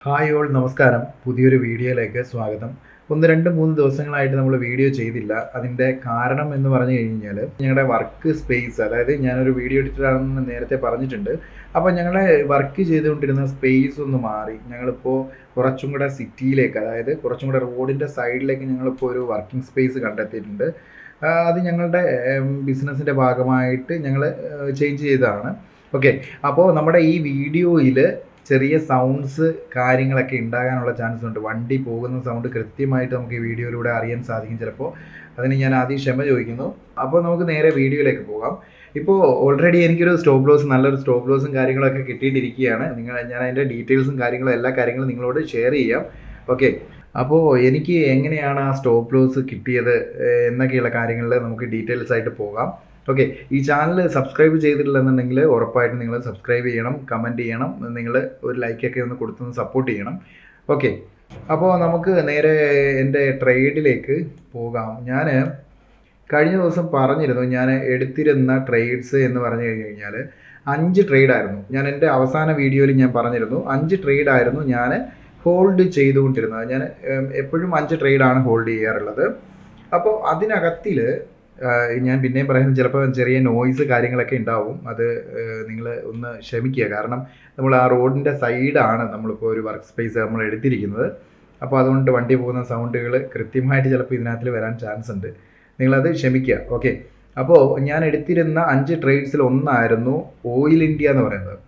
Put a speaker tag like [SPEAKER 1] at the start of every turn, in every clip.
[SPEAKER 1] Hi all നമസ്കാരം. പുതിയൊരു വീഡിയോയിലേക്ക് സ്വാഗതം. 1, 2, 3 ദിവസങ്ങളായിട്ട് നമ്മൾ വീഡിയോ ചെയ്തില്ല. അതിൻ്റെ കാരണം എന്ന് പറഞ്ഞു കഴിഞ്ഞാൽ ഞങ്ങളുടെ വർക്ക് സ്പേസ്, അതായത് ഞാനൊരു വീഡിയോ എഡിറ്ററാണെന്ന് നേരത്തെ പറഞ്ഞിട്ടുണ്ട്. അപ്പോൾ ഞങ്ങളെ വർക്ക് ചെയ്തുകൊണ്ടിരുന്ന സ്പേസ് ഒന്ന് മാറി. ഞങ്ങളിപ്പോൾ കുറച്ചും കൂടെ സിറ്റിയിലേക്ക്, അതായത് കുറച്ചും കൂടെ റോഡിൻ്റെ സൈഡിലേക്ക് ഞങ്ങളിപ്പോൾ ഒരു വർക്കിംഗ് സ്പേസ് കണ്ടെത്തിയിട്ടുണ്ട്. അത് ഞങ്ങളുടെ ബിസിനസ്സിൻ്റെ ഭാഗമായിട്ട് ഞങ്ങൾ ചേഞ്ച് ചെയ്തതാണ്. ഓക്കെ, അപ്പോൾ നമ്മുടെ ഈ വീഡിയോയിൽ ചെറിയ സൗണ്ട്സ് കാര്യങ്ങളൊക്കെ ഉണ്ടാകാനുള്ള ചാൻസ് ഉണ്ട്. വണ്ടി പോകുന്ന സൗണ്ട് കൃത്യമായിട്ട് നമുക്ക് ഈ വീഡിയോയിലൂടെ അറിയാൻ സാധിക്കും ചിലപ്പോൾ. അതിന് ഞാൻ ആദ്യം ക്ഷമ ചോദിക്കുന്നു. അപ്പോൾ നമുക്ക് നേരെ വീഡിയോയിലേക്ക് പോകാം. ഇപ്പോൾ ഓൾറെഡി എനിക്കൊരു സ്റ്റോപ്പ് ലോസ്, നല്ലൊരു സ്റ്റോപ്പ് ലോസും കാര്യങ്ങളൊക്കെ കിട്ടിയിട്ടിരിക്കുകയാണ്. ഞാൻ അതിൻ്റെ ഡീറ്റെയിൽസും കാര്യങ്ങളും എല്ലാ കാര്യങ്ങളും നിങ്ങളോട് ഷെയർ ചെയ്യാം. ഓക്കെ, അപ്പോൾ എനിക്ക് എങ്ങനെയാണ് ആ സ്റ്റോപ്പ് ലോസ് കിട്ടിയത് എന്നൊക്കെയുള്ള കാര്യങ്ങളിൽ നമുക്ക് ഡീറ്റെയിൽസ് ആയിട്ട് പോകാം. ഓക്കെ, ഈ ചാനൽ സബ്സ്ക്രൈബ് ചെയ്തിട്ടില്ലെന്നുണ്ടെങ്കിൽ ഉറപ്പായിട്ടും നിങ്ങൾ സബ്സ്ക്രൈബ് ചെയ്യണം, കമൻറ്റ് ചെയ്യണം, നിങ്ങൾ ഒരു ലൈക്കൊക്കെ ഒന്ന് കൊടുത്തൊന്ന് സപ്പോർട്ട് ചെയ്യണം. ഓക്കെ, അപ്പോൾ നമുക്ക് നേരെ എൻ്റെ ട്രേഡിലേക്ക് പോകാം. ഞാൻ കഴിഞ്ഞ ദിവസം പറഞ്ഞിരുന്നു, ഞാൻ എടുത്തിരുന്ന ട്രേഡ്സ് എന്ന് പറഞ്ഞു കഴിഞ്ഞാൽ 5 ട്രേഡായിരുന്നു. ഞാൻ എൻ്റെ അവസാന വീഡിയോയിൽ ഞാൻ പറഞ്ഞിരുന്നു 5 ട്രേഡായിരുന്നു ഞാൻ ഹോൾഡ് ചെയ്തുകൊണ്ടിരുന്നത്. ഞാൻ എപ്പോഴും 5 ട്രേഡാണ് ഹോൾഡ് ചെയ്യാറുള്ളത്. അപ്പോൾ അതിനകത്തിൽ ഞാൻ പിന്നെയും പറയുന്നത് ചിലപ്പോൾ ചെറിയ നോയ്സ് കാര്യങ്ങളൊക്കെ ഉണ്ടാവും. അത് നിങ്ങൾ ഒന്ന് ക്ഷമിക്കുക. കാരണം നമ്മൾ ആ റോഡിൻ്റെ സൈഡാണ് നമ്മളിപ്പോൾ ഒരു വർക്ക് സ്പേസ് നമ്മൾ എടുത്തിരിക്കുന്നത്. അപ്പോൾ അതുകൊണ്ട് വണ്ടി പോകുന്ന സൗണ്ടുകൾ കൃത്യമായിട്ട് ചിലപ്പോൾ ഇതിനകത്ത് വരാൻ ചാൻസ് ഉണ്ട്. നിങ്ങളത് ക്ഷമിക്കുക. ഓക്കെ, അപ്പോൾ ഞാൻ എടുത്തിരുന്ന 5 ട്രേഡ്സിൽ ഒന്നായിരുന്നു ഓയിൽ ഇന്ത്യ എന്ന് പറയുന്നത്.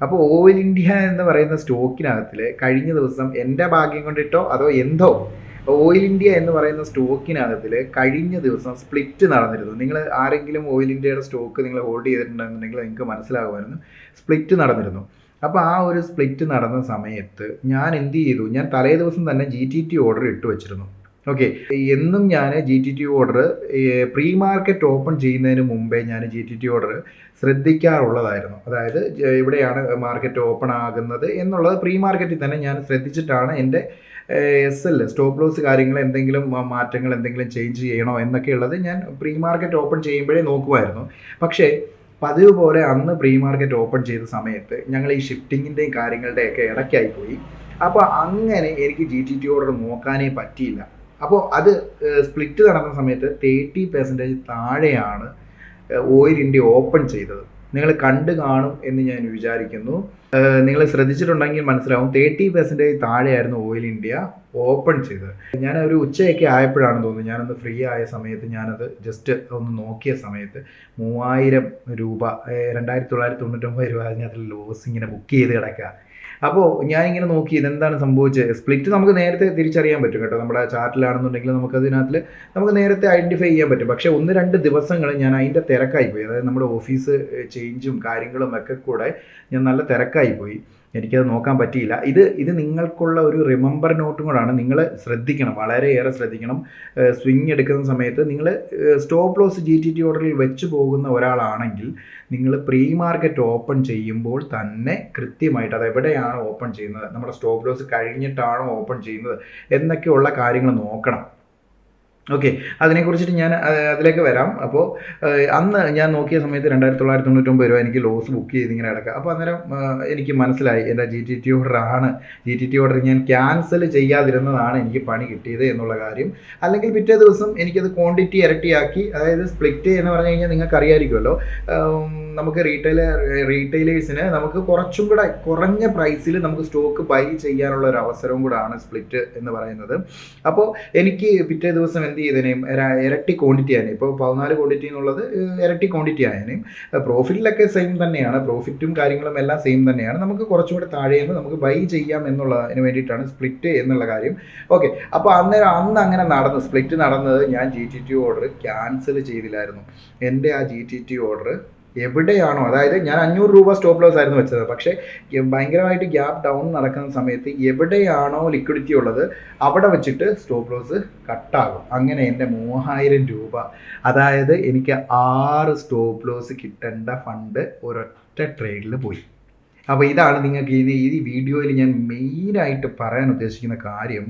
[SPEAKER 1] അപ്പോൾ ഓയിൽ ഇന്ത്യ എന്ന് പറയുന്ന സ്റ്റോക്കിനകത്തിൽ കഴിഞ്ഞ ദിവസം എൻ്റെ ഭാഗ്യം കൊണ്ടിട്ടോ അതോ എന്തോ ഓയിൽ ഇന്ത്യ എന്ന് പറയുന്ന സ്റ്റോക്കിനകത്തിൽ കഴിഞ്ഞ ദിവസം സ്പ്ലിറ്റ് നടന്നിരുന്നു. നിങ്ങൾ ആരെങ്കിലും ഓയിൽ ഇന്ത്യയുടെ സ്റ്റോക്ക് നിങ്ങൾ ഹോൾഡ് ചെയ്തിട്ടുണ്ടെന്നുണ്ടെങ്കിൽ നിങ്ങൾക്ക് മനസ്സിലാകുമായിരുന്നു. സ്പ്ലിറ്റ് നടന്നിരുന്നു. അപ്പോൾ ആ ഒരു സ്പ്ലിറ്റ് നടന്ന സമയത്ത് ഞാൻ എന്ത് ചെയ്തു, ഞാൻ തലേ ദിവസം തന്നെ GTT ഓർഡർ ഇട്ട് വെച്ചിരുന്നു. ഓക്കെ, എന്നും ഞാൻ GTT order pre market open ചെയ്യുന്നതിന് മുമ്പേ ഞാൻ GTT ഓർഡർ ശ്രദ്ധിക്കാറുള്ളതായിരുന്നു. അതായത് എവിടെയാണ് മാർക്കറ്റ് ഓപ്പൺ ആകുന്നത് എന്നുള്ളത് പ്രീ മാർക്കറ്റിൽ തന്നെ ഞാൻ ശ്രദ്ധിച്ചിട്ടാണ് എൻ്റെ SL സ്റ്റോപ്പ് ലോസ് കാര്യങ്ങൾ എന്തെങ്കിലും മാറ്റങ്ങൾ എന്തെങ്കിലും ചേഞ്ച് ചെയ്യണോ എന്നൊക്കെയുള്ളത് ഞാൻ പ്രീ മാർക്കറ്റ് ഓപ്പൺ ചെയ്യുമ്പോഴേ നോക്കുമായിരുന്നു. പക്ഷേ പതിവ് പോലെ അന്ന് പ്രീ മാർക്കറ്റ് ഓപ്പൺ ചെയ്ത സമയത്ത് ഞങ്ങൾ ഈ ഷിഫ്റ്റിങ്ങിൻ്റെയും കാര്യങ്ങളുടെയൊക്കെ ഇടയ്ക്കായിപ്പോയി. അപ്പോൾ അങ്ങനെ എനിക്ക് GTT ഓർഡർ നോക്കാനേ പറ്റിയില്ല. അപ്പോൾ അത് സ്പ്ലിറ്റ് നടന്ന സമയത്ത് 30% താഴെയാണ് ഓയിൽ ഇന്ത്യ ഓപ്പൺ ചെയ്തത്. നിങ്ങൾ കണ്ടു കാണും എന്ന് ഞാൻ വിചാരിക്കുന്നു. നിങ്ങൾ ശ്രദ്ധിച്ചിട്ടുണ്ടെങ്കിൽ മനസ്സിലാവും, 30% താഴെയായിരുന്നു ഓയിൽ ഇന്ത്യ ഓപ്പൺ ചെയ്തത്. ഞാൻ ഒരു ഉച്ചയൊക്കെ ആയപ്പോഴാണെന്ന് തോന്നുന്നു, ഞാനൊന്ന് ഫ്രീ ആയ സമയത്ത് ഞാനത് ജസ്റ്റ് ഒന്ന് നോക്കിയ സമയത്ത് 3000 രൂപ 2999 രൂപ അതിനകത്ത് ലോസ് ഇങ്ങനെ ബുക്ക് ചെയ്ത് കിടക്കുക. അപ്പോൾ ഞാനിങ്ങനെ നോക്കി ഇതെന്താണ് സംഭവിച്ചത്. സ്പ്ലിറ്റ് നമുക്ക് നേരത്തെ തിരിച്ചറിയാൻ പറ്റും കേട്ടോ. നമ്മുടെ ചാർട്ടിലാണെന്നുണ്ടെങ്കിൽ നമുക്കതിനകത്തിൽ നമുക്ക് നേരത്തെ ഐഡൻറ്റിഫൈ ചെയ്യാൻ പറ്റും. പക്ഷേ 1-2 ദിവസങ്ങൾ ഞാൻ അതിൻ്റെ തിരക്കായിപ്പോയി. അതായത് നമ്മുടെ ഓഫീസ് ചേഞ്ചും കാര്യങ്ങളും ഒക്കെ കൂടെ ഞാൻ നല്ല തിരക്കായിപ്പോയി. എനിക്കത് നോക്കാൻ പറ്റിയില്ല. ഇത് നിങ്ങൾക്കുള്ള ഒരു റിമെമ്പർ നോട്ടും കൂടാണ്. നിങ്ങൾ ശ്രദ്ധിക്കണം, വളരെയേറെ ശ്രദ്ധിക്കണം. സ്വിങ് എടുക്കുന്ന സമയത്ത് നിങ്ങൾ സ്റ്റോപ്പ് ലോസ് GTT ഓർഡറിൽ വെച്ച് പോകുന്ന ഒരാളാണെങ്കിൽ നിങ്ങൾ പ്രീ മാർക്കറ്റ് ഓപ്പൺ ചെയ്യുമ്പോൾ തന്നെ കൃത്യമായിട്ട് അത് എവിടെയാണ് ഓപ്പൺ ചെയ്യുന്നത്, നമ്മുടെ സ്റ്റോപ്പ് ലോസ് കഴിഞ്ഞിട്ടാണോ ഓപ്പൺ ചെയ്യുന്നത് എന്നൊക്കെയുള്ള കാര്യങ്ങൾ നോക്കണം. ഓക്കെ, അതിനെക്കുറിച്ചിട്ട് ഞാൻ അതിലേക്ക് വരാം. അപ്പോൾ അന്ന് ഞാൻ നോക്കിയ സമയത്ത് 2999 രൂപ എനിക്ക് ലോസ് ബുക്ക് ചെയ്ത് ഇങ്ങനെ കിടക്കുക. അപ്പോൾ അന്നേരം എനിക്ക് മനസ്സിലായി എൻ്റെ GTT ഓർഡറാണ്. GTT ഓർഡർ ഞാൻ ക്യാൻസൽ ചെയ്യാതിരുന്നതാണ് എനിക്ക് പണി കിട്ടിയത് എന്നുള്ള കാര്യം. അല്ലെങ്കിൽ പിറ്റേ ദിവസം എനിക്കത് ക്വാണ്ടിറ്റി ഇരട്ടിയാക്കി, അതായത് സ്പ്ലിറ്റ് എന്ന് പറഞ്ഞു കഴിഞ്ഞാൽ നിങ്ങൾക്ക് അറിയാമായിരിക്കുമല്ലോ, നമുക്ക് റീറ്റെയിലേഴ്സിന് നമുക്ക് കുറച്ചും കൂടെ കുറഞ്ഞ പ്രൈസിൽ നമുക്ക് സ്റ്റോക്ക് ബൈ ചെയ്യാനുള്ള ഒരു അവസരവും കൂടാണ് സ്പ്ലിറ്റ് എന്ന് പറയുന്നത്. അപ്പോൾ എനിക്ക് പിറ്റേ ദിവസം എന്ത് ചെയ്തേനെയും ഇരട്ടി ക്വാണ്ടിറ്റി ആയേനെ. ഇപ്പോൾ 14 ക്വാണ്ടിറ്റി എന്നുള്ളത് ഇരട്ടി ക്വാണ്ടിറ്റി ആയേനെയും. പ്രോഫിറ്റിലൊക്കെ സെയിം തന്നെയാണ്, പ്രോഫിറ്റും കാര്യങ്ങളും എല്ലാം സെയിം തന്നെയാണ്. നമുക്ക് കുറച്ചും കൂടെ താഴെയെന്ന് നമുക്ക് ബൈ ചെയ്യാം എന്നുള്ളതിന് വേണ്ടിയിട്ടാണ് സ്പ്ലിറ്റ് എന്നുള്ള കാര്യം. ഓക്കെ, അപ്പോൾ അന്ന് അങ്ങനെ നടന്നു, സ്പ്ലിറ്റ് നടന്നത്. ഞാൻ GTT ഓർഡർ ക്യാൻസൽ ചെയ്തില്ലായിരുന്നു. എൻ്റെ ആ GTT ഓർഡർ എവിടെയാണോ, അതായത് ഞാൻ 500 രൂപ സ്റ്റോപ്പ് ലോസ് ആയിരുന്നു വെച്ചത്, പക്ഷേ ഭയങ്കരമായിട്ട് ഗ്യാപ്പ് ഡൗൺ നടക്കുന്ന സമയത്ത് എവിടെയാണോ ലിക്വിഡിറ്റി ഉള്ളത് അവിടെ വെച്ചിട്ട് സ്റ്റോപ്പ് ലോസ് കട്ടാകും. അങ്ങനെ എൻ്റെ 3000 രൂപ, അതായത് എനിക്ക് 6 സ്റ്റോപ്പ് ലോസ് കിട്ടേണ്ട ഫണ്ട് ഒരൊറ്റ ട്രേഡിൽ പോയി. അപ്പോൾ ഇതാണ് നിങ്ങൾക്ക് ഈ വീഡിയോയിൽ ഞാൻ മെയിനായിട്ട് പറയാൻ ഉദ്ദേശിക്കുന്ന കാര്യം.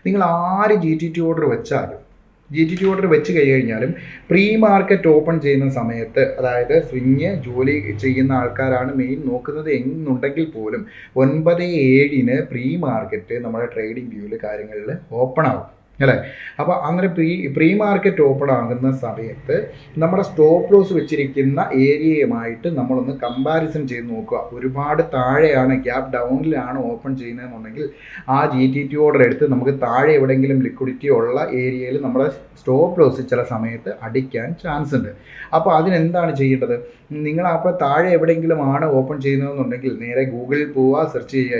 [SPEAKER 1] നിങ്ങൾ ആര് GTT ഓർഡർ വെച്ചാലും GTT ഓർഡർ വെച്ച് കഴിഞ്ഞാലും പ്രീ മാർക്കറ്റ് ഓപ്പൺ ചെയ്യുന്ന സമയത്ത്, അതായത് സ്വിങ് ജോലി ചെയ്യുന്ന ആൾക്കാരാണ് മെയിൻ നോക്കുന്നത് എന്നുണ്ടെങ്കിൽ പോലും 9/7 പ്രീ മാർക്കറ്റ് നമ്മുടെ ട്രേഡിംഗ് വ്യൂവിൽ കാര്യങ്ങളിൽ ഓപ്പൺ ആവും അല്ലേ. അപ്പോൾ അങ്ങനെ പ്രീ മാർക്കറ്റ് ഓപ്പൺ ആകുന്ന സമയത്ത് നമ്മുടെ സ്റ്റോപ്പ് ലോസ് വെച്ചിരിക്കുന്ന ഏരിയയുമായിട്ട് നമ്മളൊന്ന് കമ്പാരിസൺ ചെയ്ത് നോക്കുക. ഒരുപാട് താഴെയാണ്, ഗ്യാപ്പ് ഡൗണിലാണ് ഓപ്പൺ ചെയ്യുന്നതെന്നുണ്ടെങ്കിൽ ആ GTT ഓർഡർ എടുത്ത് നമുക്ക് താഴെ എവിടെയെങ്കിലും ലിക്വിഡിറ്റി ഉള്ള ഏരിയയിൽ നമ്മുടെ സ്റ്റോപ്പ് ലോസ് ചില സമയത്ത് അടിക്കാൻ ചാൻസ് ഉണ്ട്. അപ്പോൾ അതിനെന്താണ് ചെയ്യേണ്ടത്? നിങ്ങൾ അപ്പോൾ താഴെ എവിടെയെങ്കിലും ആണ് ഓപ്പൺ ചെയ്യുന്നതെന്നുണ്ടെങ്കിൽ നേരെ ഗൂഗിളിൽ പോവുക, സെർച്ച് ചെയ്യുക,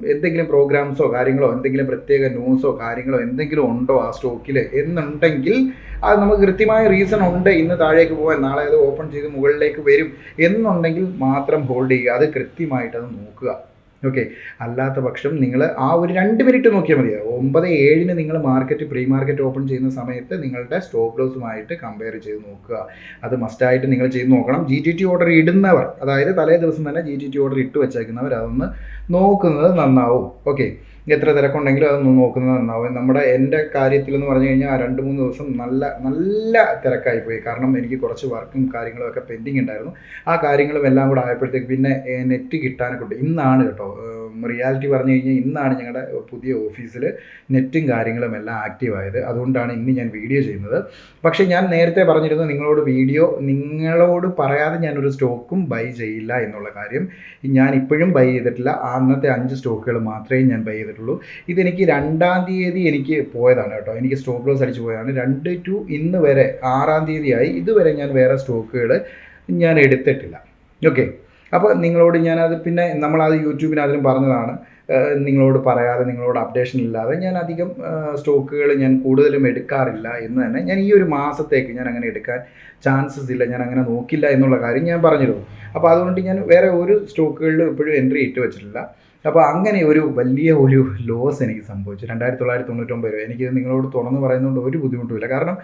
[SPEAKER 1] എന്തെങ്കിലും പ്രോഗ്രാംസോ കാര്യങ്ങളോ എന്തെങ്കിലും പ്രത്യേക ന്യൂസോ കാര്യങ്ങളോ എന്തെങ്കിലും ഉണ്ടോ ആ സ്റ്റോക്കിൽ എന്നുണ്ടെങ്കിൽ അത് നമുക്ക് കൃത്യമായ റീസൺ ഉണ്ട് ഇന്ന് താഴേക്ക് പോകാൻ, നാളെ അത് ഓപ്പൺ ചെയ്ത് മുകളിലേക്ക് വരും എന്നുണ്ടെങ്കിൽ മാത്രം ഹോൾഡ് ചെയ്യുക. അത് കൃത്യമായിട്ട് അത് നോക്കുക. ഓക്കെ, അല്ലാത്ത പക്ഷം നിങ്ങൾ ആ ഒരു 2 മിനിറ്റ് നോക്കിയാൽ മതിയാവും. 9/7 നിങ്ങൾ പ്രീ മാർക്കറ്റ് ഓപ്പൺ ചെയ്യുന്ന സമയത്ത് നിങ്ങളുടെ സ്റ്റോപ്പ് ലോസുമായിട്ട് കമ്പയർ ചെയ്ത് നോക്കുക. അത് മസ്റ്റായിട്ട് നിങ്ങൾ ചെയ്ത് നോക്കണം. GTT ഓർഡർ ഇടുന്നവർ, അതായത് തലേ ദിവസം തന്നെ GTT ഓർഡർ ഇട്ട് വെച്ചേക്കുന്നവർ അതൊന്ന് നോക്കുന്നത് നന്നാവും. ഓക്കെ, എത്ര തിരക്കുണ്ടെങ്കിലും അതൊന്ന് നോക്കുന്നത് നന്നാവും. എൻ്റെ കാര്യത്തിൽ എന്ന് പറഞ്ഞു കഴിഞ്ഞാൽ 2-3 ദിവസം നല്ല തിരക്കായിപ്പോയി. കാരണം എനിക്ക് കുറച്ച് വർക്കും കാര്യങ്ങളും ഒക്കെ പെൻഡിങ് ഉണ്ടായിരുന്നു. ആ കാര്യങ്ങളും എല്ലാം കൂടെ ആയപ്പോഴത്തേക്ക് പിന്നെ നെറ്റ് കിട്ടാനൊക്കെ ഉണ്ട്. ഇന്നാണ് കേട്ടോ, റിയാലിറ്റി പറഞ്ഞു കഴിഞ്ഞാൽ ഇന്നാണ് ഞങ്ങളുടെ പുതിയ ഓഫീസിൽ നെറ്റും കാര്യങ്ങളും എല്ലാം ആക്റ്റീവ് ആയത്. അതുകൊണ്ടാണ് ഇന്ന് ഞാൻ വീഡിയോ ചെയ്യുന്നത്. പക്ഷേ ഞാൻ നേരത്തെ പറഞ്ഞിരുന്നു നിങ്ങളോട് പറയാതെ ഞാനൊരു സ്റ്റോക്കും ബൈ ചെയ്യില്ല എന്നുള്ള കാര്യം. ഞാൻ ഇപ്പോഴും ബൈ ചെയ്തിട്ടില്ല. അന്നത്തെ 5 സ്റ്റോക്കുകൾ മാത്രമേ ഞാൻ ബൈ ചെയ്തിട്ടുള്ളൂ. ഇതെനിക്ക് 2-ാം തീയതി എനിക്ക് പോയതാണ് കേട്ടോ. എനിക്ക് സ്റ്റോപ്പ് ലോസ് അടിച്ച് പോയതാണ്. 2 to ഇന്ന് വരെ 6-ാം തീയതിയായി. ഇതുവരെ ഞാൻ വേറെ സ്റ്റോക്കുകൾ ഞാൻ എടുത്തിട്ടില്ല. ഓക്കെ, അപ്പോൾ നിങ്ങളോട് ഞാനത് പിന്നെ നമ്മളത് യൂട്യൂബിനകത്തിലും പറഞ്ഞതാണ്. നിങ്ങളോട് പറയാതെ, നിങ്ങളോട് അപ്ഡേഷൻ ഇല്ലാതെ ഞാൻ അധികം സ്റ്റോക്കുകൾ ഞാൻ കൂടുതലും എടുക്കാറില്ല എന്ന് തന്നെ. ഞാൻ ഈ ഒരു മാസത്തേക്ക് ഞാൻ അങ്ങനെ എടുക്കാൻ ചാൻസസ് ഇല്ല, ഞാൻ അങ്ങനെ നോക്കില്ല എന്നുള്ള കാര്യം ഞാൻ പറഞ്ഞിരുന്നു. അപ്പോൾ അതുകൊണ്ട് ഞാൻ വേറെ ഒരു സ്റ്റോക്കുകളിലും ഇപ്പോഴും എൻട്രി ഇട്ട് വെച്ചിട്ടില്ല. അപ്പോൾ അങ്ങനെ ഒരു വലിയ ഒരു ലോസ് എനിക്ക് സംഭവിച്ചു. 2999 രൂപ. എനിക്കിത് നിങ്ങളോട് തുറന്ന് പറയുന്നതുകൊണ്ട് ഒരു ബുദ്ധിമുട്ടുമില്ല. കാരണം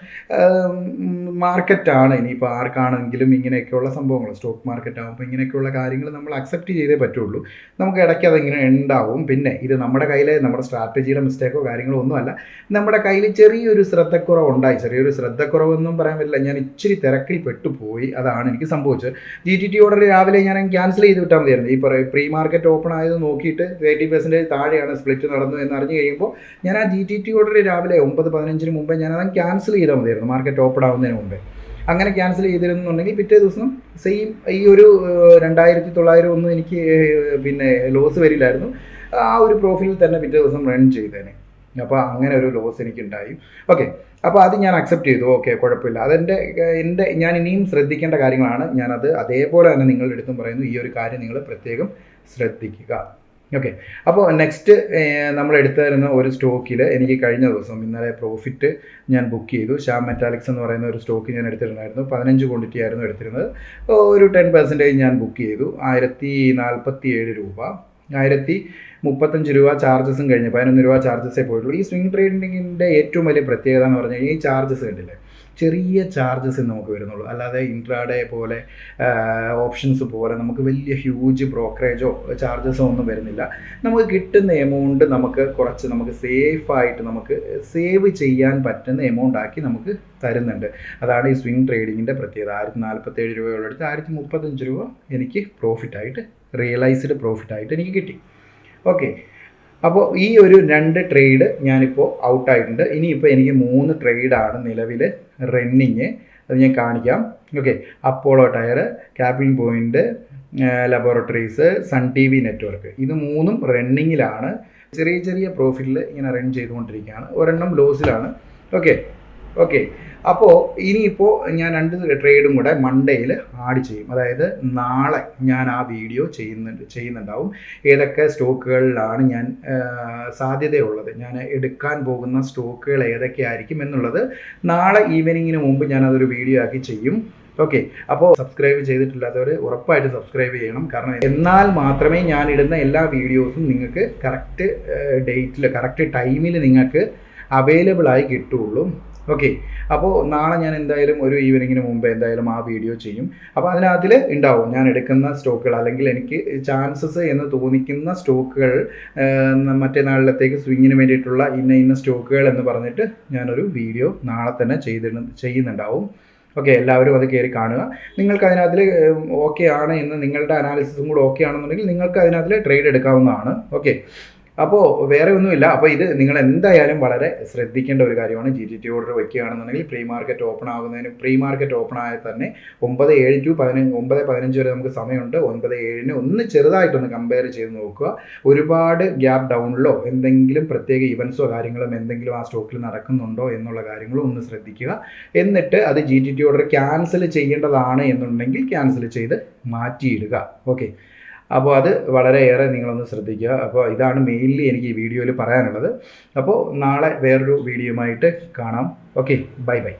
[SPEAKER 1] മാർക്കറ്റാണ്. ഇനിയിപ്പോൾ ആർക്കാണെങ്കിലും ഇങ്ങനെയൊക്കെയുള്ള സംഭവങ്ങൾ, സ്റ്റോക്ക് മാർക്കറ്റ് ആകുമ്പോൾ ഇങ്ങനെയൊക്കെയുള്ള കാര്യങ്ങൾ നമ്മൾ അക്സെപ്റ്റ് ചെയ്തേ പറ്റുള്ളൂ. നമുക്ക് ഇടയ്ക്ക് അതിങ്ങനെ ഉണ്ടാവും. പിന്നെ ഇത് നമ്മുടെ കയ്യിൽ നമ്മുടെ സ്ട്രാറ്റജിയുടെ മിസ്റ്റേക്കോ കാര്യങ്ങളോ ഒന്നുമല്ല. നമ്മുടെ കയ്യിൽ ചെറിയൊരു ശ്രദ്ധക്കുറവുണ്ടായി. ചെറിയൊരു ശ്രദ്ധക്കുറവൊന്നും പറയാൻ പറ്റില്ല. ഞാൻ ഇച്ചിരി തിരക്കിൽ പെട്ടുപോയി. അതാണ് എനിക്ക് സംഭവിച്ചത്. GTT ഓർഡർ രാവിലെ ഞാൻ ക്യാൻസൽ ചെയ്ത് വിട്ടാൽ മതിയായിരുന്നു. ഈ പ്രീ മാർക്കറ്റ് ഓപ്പൺ ആയത് നോക്കിയിട്ട് 80% താഴെയാണ് സ്പ്ലിറ്റ് നടന്നു എന്നറിഞ്ഞ് കഴിയുമ്പോൾ ഞാൻ ആ GTT ഓർഡർ രാവിലെ 9:15 മുമ്പേ ഞാനത് ക്യാൻസൽ ചെയ്താൽ മതിയായിരുന്നു, മാർക്കറ്റ് ഓപ്പൺ ആവുന്നതിന് മുമ്പേ. അങ്ങനെ ക്യാൻസൽ ചെയ്തിരുന്നുണ്ടെങ്കിൽ പിറ്റേ ദിവസം സെയിം ഈ ഒരു 2900 ഒന്നും എനിക്ക് പിന്നെ ലോസ് വരില്ലായിരുന്നു. ആ ഒരു പ്രോഫിറ്റിൽ തന്നെ പിറ്റേ ദിവസം റൺ ചെയ്തേനെ. അപ്പോൾ അങ്ങനെ ഒരു ലോസ് എനിക്കുണ്ടായി. ഓക്കെ, അപ്പോൾ അത് ഞാൻ അക്സെപ്റ്റ് ചെയ്തു. ഓക്കെ, കുഴപ്പമില്ല. ഞാൻ ഇനിയും ശ്രദ്ധിക്കേണ്ട കാര്യങ്ങളാണ്. ഞാനത് അതേപോലെ തന്നെ നിങ്ങളുടെ അടുത്തും പറയുന്നു. ഈ ഒരു കാര്യം നിങ്ങൾ പ്രത്യേകം ശ്രദ്ധിക്കുക. ഓക്കെ, അപ്പോൾ നെക്സ്റ്റ് നമ്മൾ എടുത്തിരുന്ന ഒരു സ്റ്റോക്കിൽ എനിക്ക് കഴിഞ്ഞ ദിവസം ഇന്നലെ പ്രോഫിറ്റ് ഞാൻ ബുക്ക് ചെയ്തു. ശ്യാം മെറ്റാലിക്സ് എന്ന് പറയുന്ന ഒരു സ്റ്റോക്ക് ഞാൻ എടുത്തിട്ടുണ്ടായിരുന്നു. 15 ക്വാണ്ടിറ്റി ആയിരുന്നു എടുത്തിരുന്നത്. ഒരു 10% ഞാൻ ബുക്ക് ചെയ്തു. 1047 രൂപ. 1035 രൂപ ചാർജസും കഴിഞ്ഞ് 11 രൂപ ചാർജസേ പോയിട്ടുള്ളൂ. ഈ സ്വിംഗ് ട്രേഡിങ്ങിൻ്റെ ഏറ്റവും വലിയ പ്രത്യേകത എന്ന് പറഞ്ഞു കഴിഞ്ഞാൽ ഈ ചാർജസ് കണ്ടില്ലേ, ചെറിയ ചാർജസ് നമുക്ക് വരുന്നുള്ളൂ. അല്ലാതെ ഇൻട്രാഡേ പോലെ ഓപ്ഷൻസ് പോലെ നമുക്ക് വലിയ ഹ്യൂജ് ബ്രോക്കറേജോ ചാർജസോ ഒന്നും വരുന്നില്ല. നമുക്ക് കിട്ടുന്ന എമൗണ്ട് നമുക്ക് സേഫായിട്ട് നമുക്ക് സേവ് ചെയ്യാൻ പറ്റുന്ന എമൗണ്ട് ആക്കി നമുക്ക് തരുന്നുണ്ട്. അതാണ് ഈ സ്വിംഗ് ട്രേഡിങ്ങിൻ്റെ പ്രത്യേകത. 1047 രൂപയോടടുത്ത് 1035 രൂപ എനിക്ക് പ്രോഫിറ്റായിട്ട്, റിയലൈസ്ഡ് പ്രോഫിറ്റായിട്ട് എനിക്ക് കിട്ടി. ഓക്കെ, അപ്പോൾ ഈ ഒരു 2 ട്രേഡ് ഞാനിപ്പോൾ ഔട്ടായിട്ടുണ്ട്. ഇനിയിപ്പോൾ എനിക്ക് 3 ട്രേഡാണ് നിലവിൽ റണ്ണിങ്. അത് ഞാൻ കാണിക്കാം. Okay, Apollo tyre, Caplin point laboratories, Sun TV network, ഇത് 3ഉം റണ്ണിങ്ങിലാണ്. ചെറിയ പ്രോഫിറ്റിൽ ഇങ്ങനെ റൺ ചെയ്തുകൊണ്ടിരിക്കുകയാണ്. ഒരെണ്ണം ലോസിലാണ്. ഓക്കെ, അപ്പോൾ ഇനിയിപ്പോൾ ഞാൻ 2 ട്രേഡും കൂടെ മൺഡേയിൽ ആഡ് ചെയ്യും. അതായത് നാളെ ഞാൻ ആ വീഡിയോ ചെയ്യുന്നുണ്ടാവും. ഏതൊക്കെ സ്റ്റോക്കുകളിലാണ് ഞാൻ സാധ്യതയുള്ളത്, ഞാൻ എടുക്കാൻ പോകുന്ന സ്റ്റോക്കുകൾ ഏതൊക്കെയായിരിക്കും എന്നുള്ളത് നാളെ ഈവനിങ്ങിന് മുമ്പ് ഞാനതൊരു വീഡിയോ ആക്കി ചെയ്യും. ഓക്കെ, അപ്പോൾ സബ്സ്ക്രൈബ് ചെയ്തിട്ടില്ലാത്തവർ ഉറപ്പായിട്ട് സബ്സ്ക്രൈബ് ചെയ്യണം. കാരണം എന്നാൽ മാത്രമേ ഞാൻ ഇടുന്ന എല്ലാ വീഡിയോസും നിങ്ങൾക്ക് കറക്റ്റ് ഡേറ്റിൽ, കറക്റ്റ് ടൈമിൽ നിങ്ങൾക്ക് അവൈലബിൾ ആയി കിട്ടുള്ളൂ. ഓക്കെ. അപ്പോൾ നാളെ ഞാൻ എന്തായാലും ഒരു ഈവനിങ്ങിന് മുമ്പ് എന്തായാലും ആ വീഡിയോ ചെയ്യും. അപ്പോൾ അതിനകത്തിൽ ഉണ്ടാവും ഞാൻ എടുക്കുന്ന സ്റ്റോക്കുകൾ, അല്ലെങ്കിൽ എനിക്ക് ചാൻസസ് എന്ന് തോന്നിക്കുന്ന സ്റ്റോക്കുകൾ, മറ്റേ നാളിലത്തേക്ക് സ്വിങ്ങിന് വേണ്ടിയിട്ടുള്ള ഇന്ന സ്റ്റോക്കുകൾ എന്ന് പറഞ്ഞിട്ട് ഞാനൊരു വീഡിയോ നാളെ തന്നെ ചെയ്യുന്നുണ്ടാവും. ഓക്കെ, എല്ലാവരും അത് കയറി കാണുക. നിങ്ങൾക്ക് അതിനകത്തിൽ ഓക്കെ ആണ് എന്ന്, നിങ്ങളുടെ അനാലിസിസും കൂടെ ഓക്കെ ആണെന്നുണ്ടെങ്കിൽ നിങ്ങൾക്ക് അതിനകത്തിൽ ട്രേഡ് എടുക്കാവുന്നതാണ്. ഓക്കെ, അപ്പോൾ വേറെ ഒന്നുമില്ല. അപ്പോൾ ഇത് നിങ്ങൾ എന്തായാലും വളരെ ശ്രദ്ധിക്കേണ്ട ഒരു കാര്യമാണ്. GTT ഓർഡർ വയ്ക്കുകയാണെന്നുണ്ടെങ്കിൽ പ്രീ മാർക്കറ്റ് ഓപ്പൺ ആയാൽ തന്നെ 9:07 to 9:15 വരെ നമുക്ക് സമയമുണ്ട്. 9:07 ഒന്ന് ചെറുതായിട്ടൊന്ന് കമ്പയർ ചെയ്ത് നോക്കുക. ഒരുപാട് ഗ്യാപ്പ് ഡൗണിലോ എന്തെങ്കിലും പ്രത്യേക ഇവൻസോ കാര്യങ്ങളും എന്തെങ്കിലും ആ സ്റ്റോക്കിൽ നടക്കുന്നുണ്ടോ എന്നുള്ള കാര്യങ്ങളും ഒന്ന് ശ്രദ്ധിക്കുക. എന്നിട്ട് അത് GTT ഓർഡർ ക്യാൻസൽ ചെയ്യേണ്ടതാണ് എന്നുണ്ടെങ്കിൽ ക്യാൻസൽ ചെയ്ത് മാറ്റിയിടുക. ഓക്കെ, അപ്പോൾ അത് വളരെയേറെ നിങ്ങളൊന്ന് ശ്രദ്ധിക്കുക. അപ്പോൾ ഇതാണ് മെയിൻലി എനിക്ക് ഈ വീഡിയോയിൽ പറയാനുള്ളത്. അപ്പോൾ നാളെ വേറൊരു വീഡിയോയുമായിട്ട് കാണാം. Okay, bye bye.